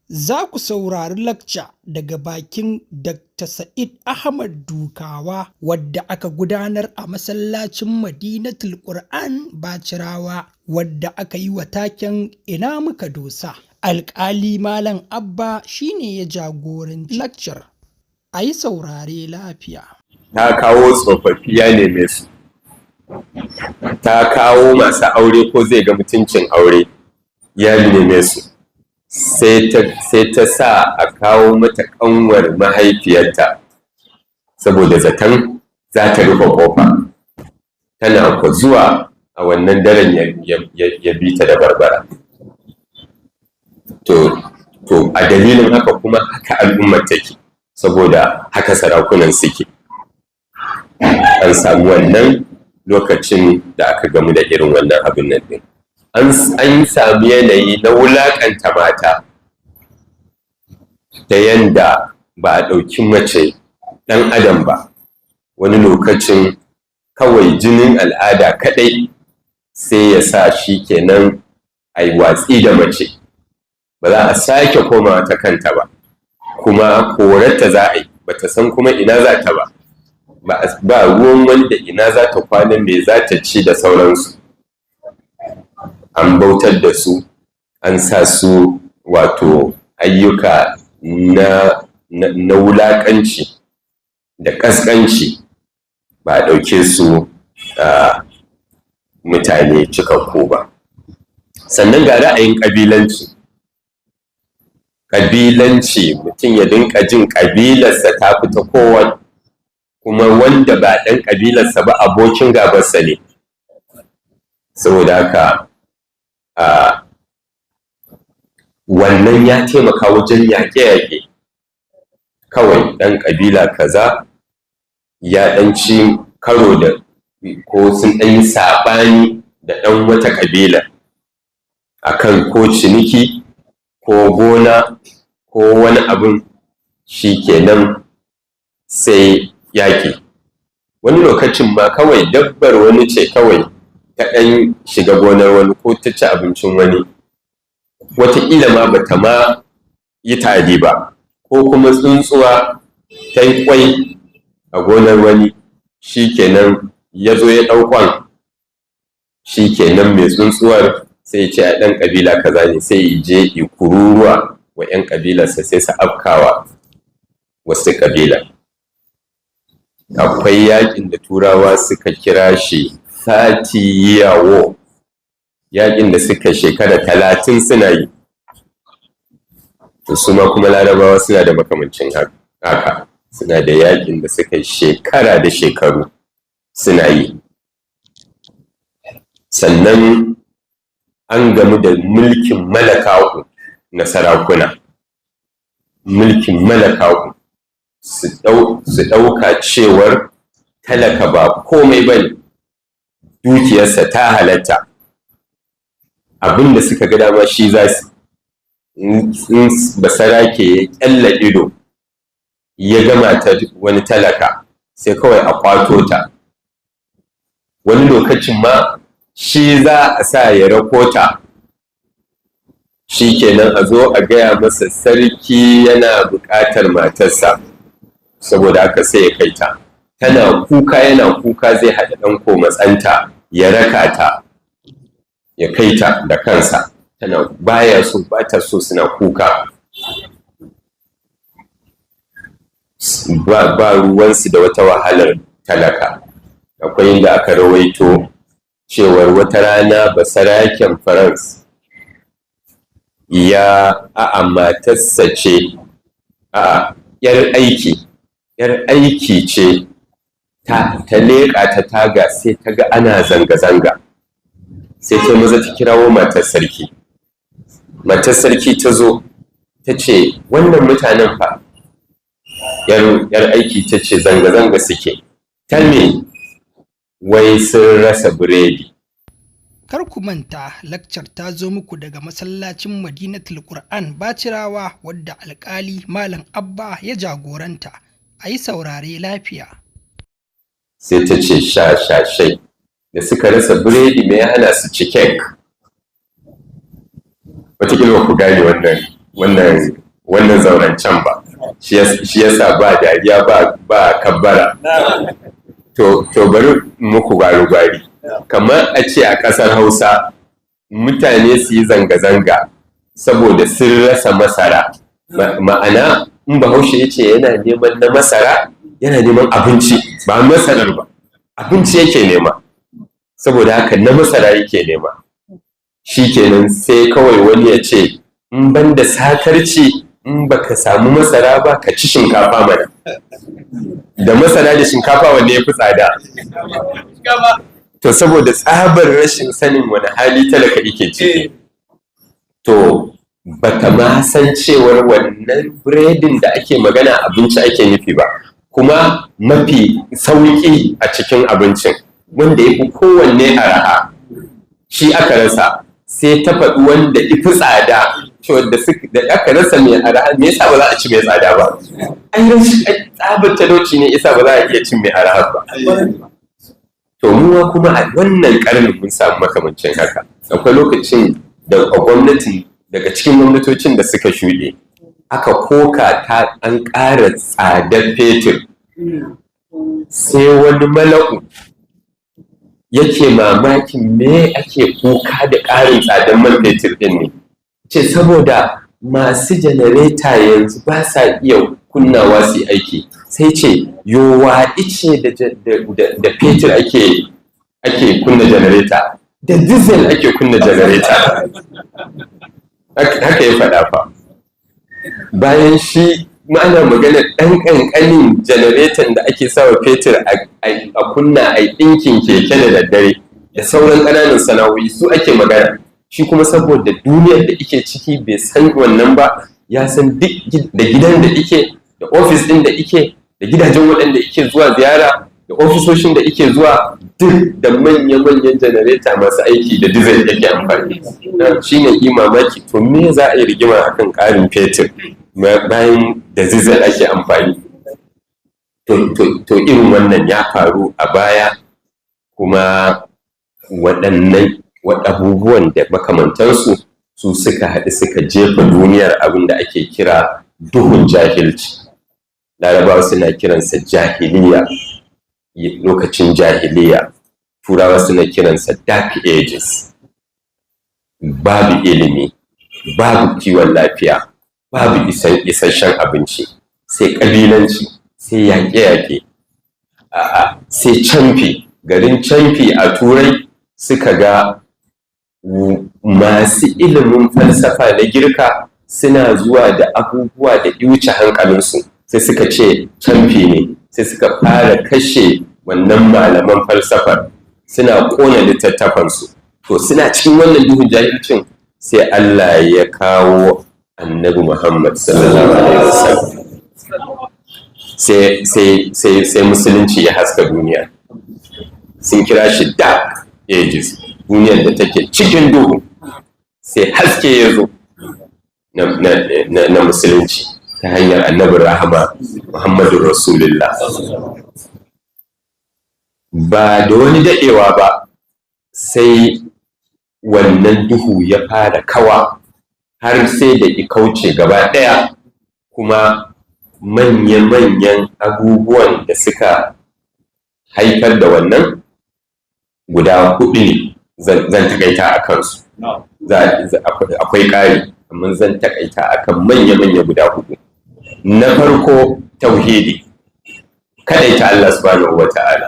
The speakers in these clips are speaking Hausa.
Za ku saurari lacca daga bakin Dr. Sa'id Ahmad Dukawa wadda aka gudanar a masallacin Madinatul Qur'an Bacirawa wadda aka yi wa taken "Ina muka dosa?" Alƙali Malam Abba shine ya jagoranci laccar. A yi saurare lafiya. Ta kawo tsofaffi ya neme su, ta kawo masu aure ko zai ga mutuncin aure ya neme su, sai ta sa a kawo mata ƙanwar mahaifiyarta saboda zaton za ta rufe ƙofa, tana ku zuwa a wannan daren ya bi ta da barbara. To a dalilin haka kuma haka al'ummar take, saboda haka sarakunan suke. An samu wannan lokacin da aka gamu da irin wannan abin nan din. An sami yanayi na wulaƙanta mata ta yanda ba a ɗauki mace ɗan adam ba. Wani lokacin kawai jinin al'ada kaɗai sai ya sa shi kenan a yi watsi da mace, ba za a sake komawa ta kanta ba, kuma korarta za a yi, ba ta san kuma ina za ta ba. Ba ruwan wanda ina za ta kwana, me za ta ci da sauransu. An bautar da su, an sa su wato ayyuka na wulaƙanci da ƙasƙanci, ba a ɗauke su mutane cikakku ba. Sannan ga ra'ayin ƙabilanci. Ƙabilanci, mutum ya dinka jin ƙabilarsa ta fita kowane, kuma wanda ba ɗan ƙabilarsa ba abokin gabarsa ne. Saboda haka wannan ya taimaka wajen yaƙe-yaƙe. Kawai ɗan ƙabila kaza ya ɗan ci karo da ko sun ɗan yi saɓani da ɗan wata ƙabila akan ko ciniki ko gona ko wani abin, shi kenan sai yaƙi. Wani lokacin ma kawai dabbar wani ce kawai ta ɗan shiga gonar wani ko ta ci abincin wani, wataƙila ma ba ta ma yi tari ba, ko kuma tsuntsuwa ta yi ƙwai a gonar wani, shi kenan ya zo ya ɗauƙon, shi kenan mai tsuntsuwar sai ya ce a ɗan ƙabila kaza ne, sai ya je kururuwa wa 'yan ƙabilarsa sai su afkawa wasu ƙabila. Akwai yaƙin da turawa suka kira shi 30-year war, yaƙin da suka shekara 30 suna yi. To su ma kuma larabawa suna da makamancin haka, suna da yaƙin da suka shekara da shekaru suna yi. Sannan an gamu da mulkin malakaku na sarakuna. Mulkin malakaku su ɗauka cewar talaka ba komai ba ne, dukiyarsa ta halatta, abinda suka ga dama shi za su. In basarake ya ƙyalla ido ya gama ta wani talaka, sai kawai a kwato ta. Wani lokacin ma shi za a sa ya rakota, shi kenan a zo a gaya masa sarki yana buƙatar matarsa, saboda haka sai ya kai ta. Tana kuka, yana kuka, zai haɗa ɗan komatsanta ya raka ta ya kai ta da kansa. Tana baya so, ba ta so, suna kuka. Ba ruwansu da wata wahalar talaka. Akwai inda aka rawaito cewar wata rana basaraken France matarsa ce, ‘yar aiki ce, ta leƙa ta taga sai ta ga ana zanga-zanga, sai ta maza ta kirawo matar sarki. Matar sarki ta zo ta ce, wannan mutanen fa, ‘yar aiki ta ce zanga-zanga suke, ta me? Wai sun rasa biredi. Kar ku manta, lakcar ta zo muku daga masallacin Madinatul Qur'an Bacirawa wadda alƙali Malam Abba ya jagoranta. A yi saurare lafiya. Sai ta ce shai, da suka rasa biredi mai hana su ci kek. Wataƙila ku gane wannan wannan zaurancen ba, shi yasa ba dariya ba kabbara. To bari muku gwari kamar a ce a ƙasar Hausa mutane su yi zanga-zanga saboda sun rasa masara, ma'ana in Bahaushe ya ce yana neman na masara yana neman abinci, ba masarar ba, abinci yake nema, saboda haka na masara yake nema. Shi kenan sai kawai wani ya ce in ban da sakarci, in baka samu masara ba ka ci shinkafa mana. Da masara da shinkafa wanne ya fi tsada? To saboda tsabar rashin sanin wani hali talaka yake ciki, to bata ma san cewar wannan biredin da ake magana abinci ake nufi ba, kuma mafi sauƙi a cikin abincin wanda ya fi kowanne araha shi aka rasa, sai ta faɗi wanda ifi tsada. Da aka rasa mai araha, me yasa ba za a ci mai tsada ba? Ai rashin tsabar talauci ne yasa ba za a iya cin mai araha ba. To muwa kuma a wannan ƙarnin mun samu makamancin haka. Akwai lokacin da gwamnati daga cikin gwamnatocin da suka shuɗe aka koka ta an ƙara tsadar fetur, sai wani mala'u yake mamakin me ake kuka da ƙarin tsadar man fetur ɗin ne. Ce saboda masu janareta yanzu ba sa iya kunnawa su aiki, sai ce yowa ice da fetur ake kunna janareta, da diesel ake kunna janareta. Haka ya faɗa fa. Bayan shi ma'ana magana ɗan ƙanƙanin janaretan da ake sawa fetur a kunna a ɗinkin keke da daddare da sauran ƙananan sana'o'i su ake magana. Shi kuma saboda duniyar da ike ciki bai san wannan ba, ya san duk da gidan da ike, da ofis ɗin da ike, da gidajen waɗanda ike zuwa ziyara, da ofisoshin da ike zuwa, duk da manya-manyan janareta masu aiki da diesel yake amfani. Shi ne imamaki, to me za a yi rigima akan ƙarin fetur bayan da diesel ake amfani? To irin wannan ya faru a baya, kuma waɗannan abubuwan da makamantansu su suka haɗu suka jefa duniyar abin da ake kira duhun jahilci. Larabawa suna kiransa jahiliya, lokacin jahiliya. Turawa suna kiransa dark ages. Babu ilimi, babu kiwon lafiya, babu isasshen abinci, sai ƙabilanci, sai yaƙe-yaƙe, sai camfi. Garin camfi a Turai suka ga masu ilimin falsafa na girka suna zuwa da abubuwa da wuce hankalinsu, sai suka ce camfi ne, sai suka fara kashe wannan malaman falsafar, suna ƙona littattafansu. To suna cikin wannan duhun jahilcin sai Allah ya kawo annabi Muhammad sallallahu alaihi wasallam, sai musulunci ya haska duniya. Sun kira shi dark ages, duniyar da take cikin duhu, sai haske ya zo na musulunci ta hanyar annabin rahama Muhammadu Rasulullah. Ba da wani daɗewa ba sai wannan duhu ya fara kawa, har sai da kauce gaba ɗaya, kuma manya-manyan abubuwan da suka haifar da wannan guda hudu ne zan takaita a kansu. Akwai ƙari, amma zan takaita akan manya-manya guda hudu. Na farko tauhidi, kaɗaita Allah subhanahu wa ta'ala,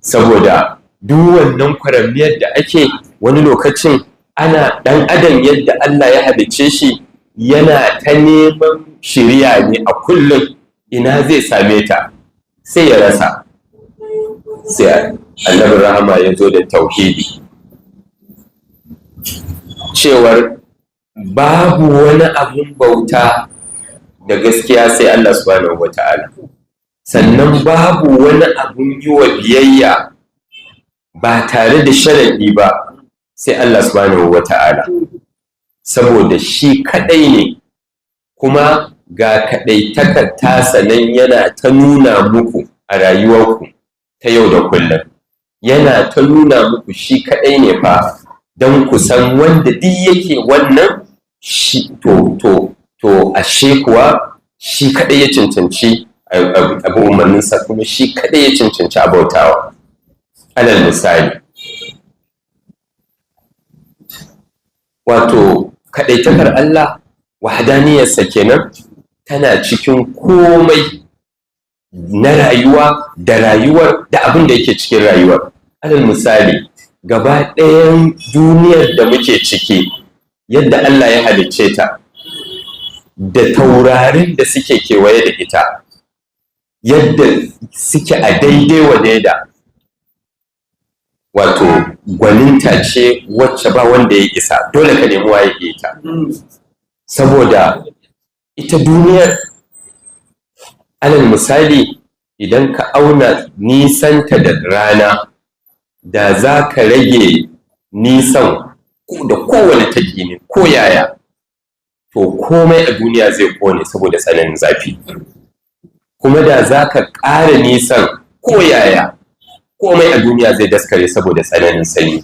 saboda duk wannan kwaramniyar da ake wani lokacin ana ɗan adam yadda Allah ya halicce shi yana ta neman shiriya ne a kullum, ina zai same ta sai ya rasa. Sai annabin rahama ya zo da tauhidi, cewar babu wani abun bauta da gaskiya sai Allah subhanahu wa ta'ala, sannan babu wani abun yi wa biyayya ba tare da sharaɗi ba sai Allah subhanahu wa ta'ala, saboda shi kaɗai ne, kuma ga kaɗaitakar tasa nan yana ta nuna muku a rayuwarku ta yau da kullum, yana ta nuna muku shi kaɗai ne fa, don ku san wanda duk yake wannan ashe kuwa shi kaɗai ya cancanci abu umarninsa, kuma shi kaɗai ya cancanci abautawa. Alal misali, wato kaɗaitakar Allah, wahadaniyarsa kenan, tana cikin komai na rayuwa da rayuwar da abin da yake cikin rayuwar. Alal misali, gaba ɗayan duniyar da muke ciki, yadda Allah ya halicce ta, da taurarin da suke kewaye da ita, yadda suke a daidai wa daida, wato gwaninta ce wacce ba wanda ya isa, dole ka nemi waye ke ta. Saboda ita duniyar, alal misali, idan ka auna nisanta da rana, da za ka rage nisan da kowane taki ne ko yaya, to komai a duniya zai kone saboda tsananin zafi. Kuma da za ka ƙara nisan ko yaya, komai a duniya zai daskare saboda tsananin sanyi.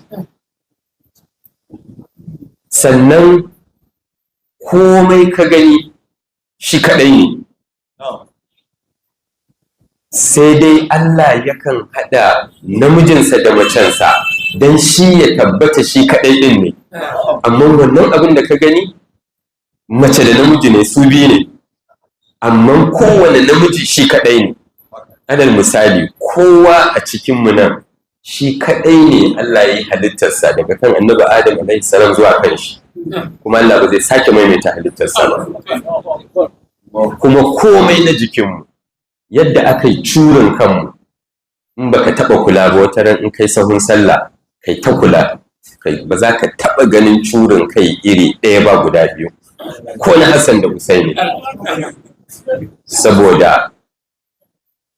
Sannan komai ka gani shi kaɗai ne, sai dai Allah yakan haɗa namijinsa da macensa don shi ya tabbata shi kaɗai ɗin ne. Amma wannan abin da ka gani, mace da namiji ne, su biyu ne, amma kowane namiji shi kaɗai ne. Alal misali, kowa a cikinmu nan shi kaɗai ne Allah ya yi halittarsa daga kan annabi Adam alaihi salam zuwa kan shi, kuma Allah ba zai sake maimaita halittarsa ba. Kuma komai na jikinmu, yadda aka yi curin kanmu, in baka taɓa kula ba, wata ran in kai sahun sallah kai ta kula, kai ba za ka taɓa ganin curin kai iri ɗaya ba guda biyu, ko na Hassan da Husaini, saboda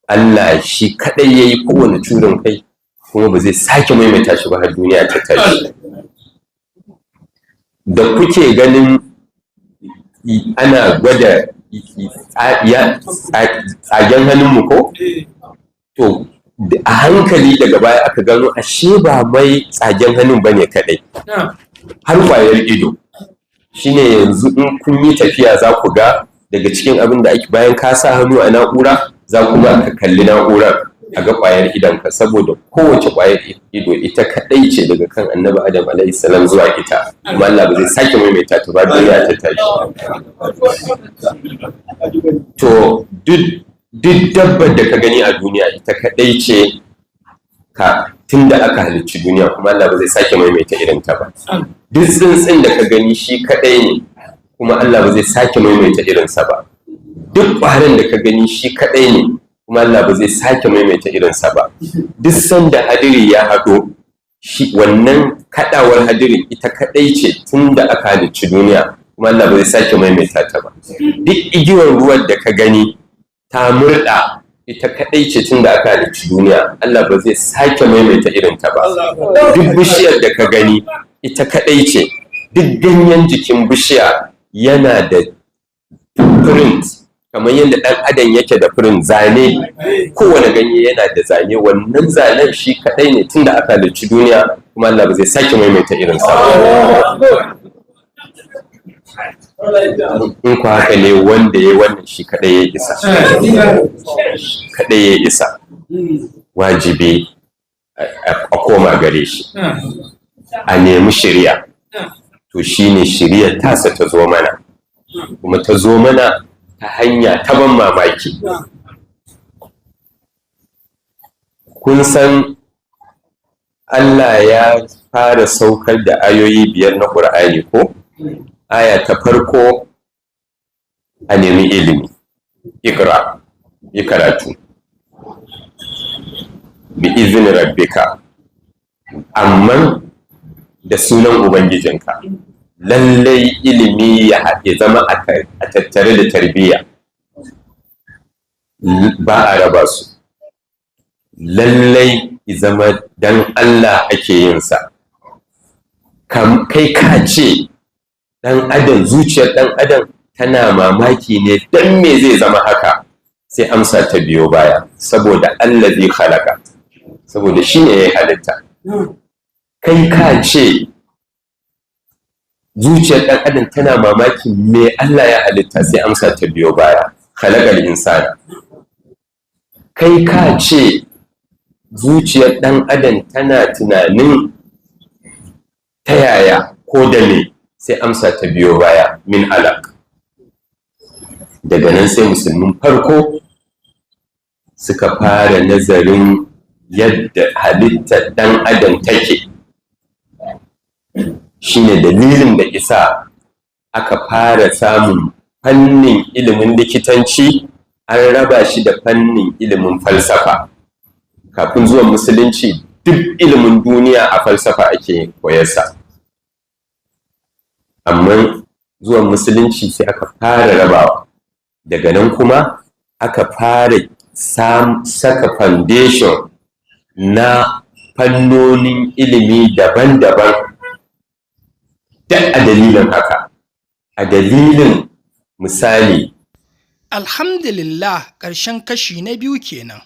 Allah shi kaɗai ya yi kowane curin kai, kuma ba zai sake maimaita shi ba har duniya ta tashi. Da kuke ganin ana gwada tsagen hannunmu ko? To, a hankali daga baya aka gano ashe ba mai tsagen hannun ba ne kaɗai, har kwayar ido. Shine yanzu in kun yi tafiya za ku ga daga cikin abin da ake, bayan ka sa hannu a na'ura, za ku ga ka kalli na'urar a ga kwayar idonka, saboda kowace kwayar ido ita kaɗai ce daga kan annabi Adam alaihi salam zuwa ita, kuma Allah ba zai sake maimaita ta ba duniya ta tashi. To duk dabbar da ka gani a duniya ita kaɗai ce tun da aka halicci duniya, kuma Allah ba zai sake maimaita irin ta ba. Duk tsuntsun da ka gani shi kaɗai ne, kuma Allah ba zai sake maimaita irinsa ba. Duk ƙwarin da ka gani shi kaɗai ne, kuma Allah ba zai sake maimaita irinsa ba. Duk sanda hadiri ya haɗo, wannan kaɗawar hadirin ita kaɗai ce tun da aka halicci duniya, kuma Allah ba zai sake maimaita ta ba. Duk igiyar ruwan da ka gani ta murɗa, ita kaɗai ce tun da aka halicci duniya, Allah ba zai sake maimaita irinta ba. Duk bishiyar da ka gani ita kaɗai ce, duk ganyen jikin bishiya yana da print, kamar yadda ɗan adam yake da print, zane, kowane ganye yana da zane, wannan zanen shi kaɗai ne tun da aka halicci duniya, kuma Allah ba zai sake maimaita irinsa ba. In ku haka ne, wanda ya yi wannan shi kaɗai ya isa, kaɗai ya isa. Wajibi a koma gare shi, a nemi shari'a. To shi ne shari'ar tasa ta zo mana, kuma ta zo mana ta hanya ta ban mamaki. Kun san Allah ya fara saukar da ayoyi 5 na Ƙur'ani ko? Aya ta farko, a nemi ilimi, ikra, yi karatu, bi izini rabbika, amma da sunan Ubangijinka. Lallai ilimi ya zama a tattare da tarbiyya, ba a raba su. Lallai ya zama dan Allah ake yinsa. Kai ka ce ɗan adam, zuciyar ɗan adam tana mamaki ne dan me zai zama haka, sai amsa ta biyo baya, saboda Allah zai halaka, saboda shi ne ya halitta. Kai ka ce zuciyar ɗan adam tana mamakin me Allah ya halitta, sai amsa ta biyo baya, khalaqal insana. Kai ka ce zuciyar ɗan adam tana tunanin ta yaya ko da me, sai amsa ta biyo baya, min alaq. Daga nan sai musulmin farko suka fara nazarin yadda halittar ɗan adam take. Shine dalilin da isa aka fara samun fannin ilimin likitanci an raba shi da fannin ilimin falsafa. Kafin zuwan musulunci duk ilimin duniya a falsafa ake koyarsa, amma zuwan musulunci sai aka fara rabawa. Daga nan kuma aka fara saka foundation na fannonin ilimi daban-daban. Duk a dalilin haka, a dalilin misali. Alhamdulillah, ƙarshen kashi na 2 kenan.